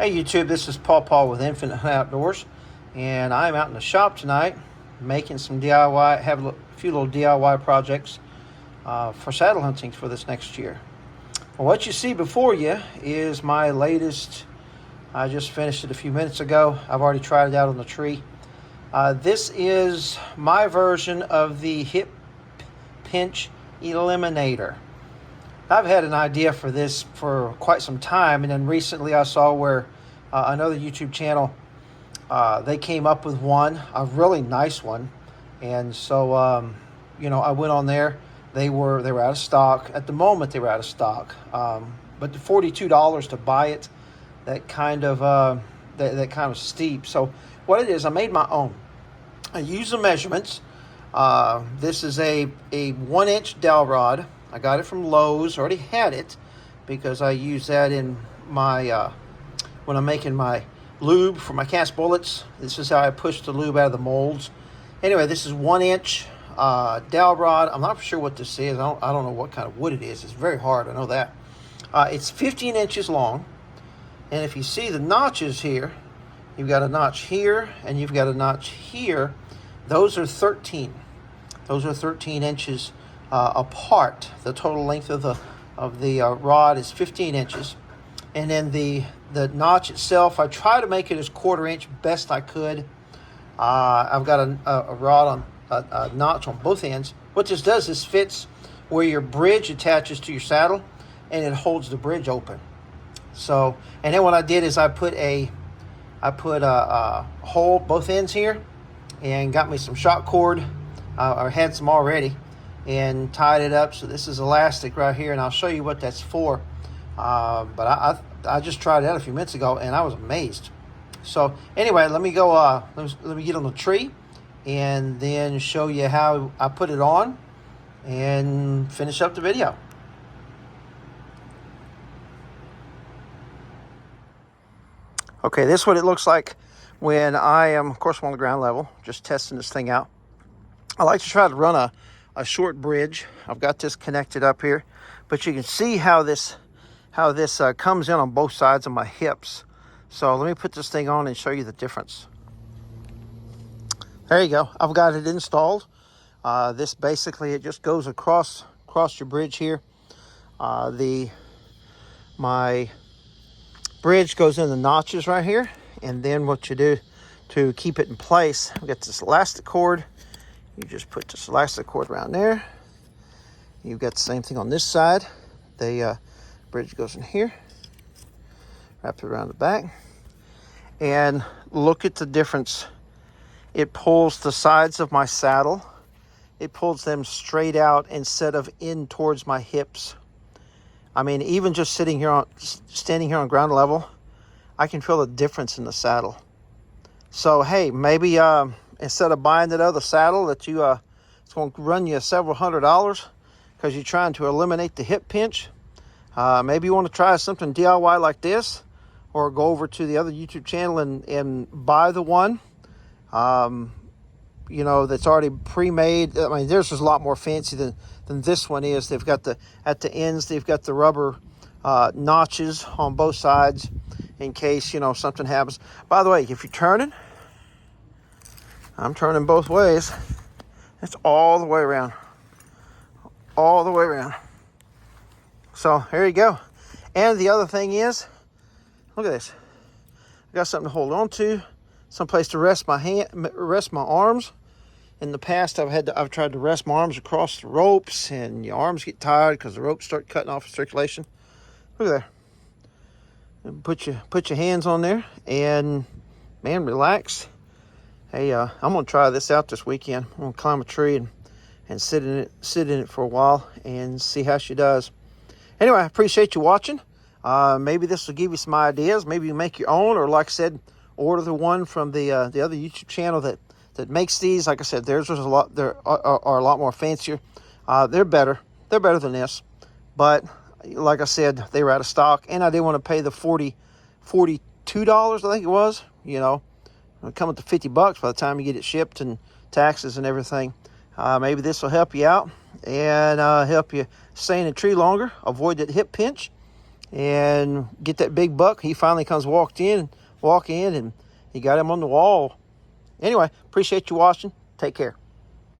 Hey YouTube, this is Paw with Infinite Hunt Outdoors, and I'm out in the shop tonight making some DIY, have a few little DIY projects for saddle hunting for this next year. Well, what you see before you is my latest. I just finished it a few minutes ago. I've already tried it out on the tree. This is my version of the hip pinch eliminator. I've had an idea for this for quite some time, and then recently I saw where another YouTube channel, they came up with one, a really nice one, and so I went on there. They were out of stock at the moment. They were out of stock, but the $42 to buy it, that kind of steep. So what it is, I made my own. I used the measurements. This is a 1-inch dowel rod. I got it from Lowe's. Already had it because I use that in my when I'm making my lube for my cast bullets. This is how I push the lube out of the molds. Anyway, this is 1-inch dowel rod. I'm not sure what this is. I don't know what kind of wood it is. It's very hard. I know that. It's 15 inches long, and if you see the notches here, you've got a notch here and you've got a notch here. Those are 13. Those are 13 inches apart. The total length of the rod is 15 inches, and then the notch itself, I try to make it as 1/4 inch best I could. I've got a rod on a notch on both ends. What this does is fits where your bridge attaches to your saddle, and it holds the bridge open. So, and then what I did is I put a hole both ends here, and got me some shot cord. I had some already, and tied it up. So this is elastic right here, and I'll show you what that's for. But I just tried it out a few minutes ago, and I was amazed. So anyway, let me go. Let me get on the tree, and then show you how I put it on, and finish up the video. Okay, this is what it looks like when I am, of course, I'm on the ground level, just testing this thing out. I like to try to run a short bridge. I've got this connected up here, but you can see how this comes in on both sides of my hips. So let me put this thing on and show you the difference. There you go. I've got it installed. This basically, it just goes across your bridge here. My bridge goes in the notches right here, and then what you do to keep it in place, we got this elastic cord. You just put this elastic cord around there. You've got the same thing on this side. The bridge goes in here, wrap it around the back, and look at the difference. It pulls the sides of my saddle. It pulls them straight out instead of in towards my hips. I mean, even just standing here on ground level, I can feel the difference in the saddle. So hey, maybe instead of buying that other saddle that it's going to run you several $100s because you're trying to eliminate the hip pinch, maybe you want to try something DIY like this, or go over to the other YouTube channel and buy the one that's already pre-made. I mean, theirs is a lot more fancy than this one is. They've got at the ends, they've got the rubber notches on both sides in case something happens. By the way, if you're turning, I'm turning both ways. It's all the way around. All the way around. So there you go. And the other thing is, look at this. I got something to hold on to, someplace to rest my arms. In the past, I've tried to rest my arms across the ropes, and your arms get tired because the ropes start cutting off circulation. Look at there. And put your hands on there, and man, relax. Hey, I'm gonna try this out this weekend. I'm gonna climb a tree and sit in it for a while and see how she does. Anyway, I appreciate you watching. Maybe this will give you some ideas. Maybe you make your own, or like I said, order the one from the other YouTube channel that makes these. Like I said, theirs was a lot are a lot more fancier. They're better. They're better than this. But like I said, they were out of stock, and I didn't want to pay the $42, I think it was. It'll come up to $50 by the time you get it shipped and taxes and everything. Maybe this will help you out and help you stay in the tree longer, avoid that hip pinch, and get that big buck. He finally comes walk in, and he got him on the wall. Anyway, appreciate you watching. Take care.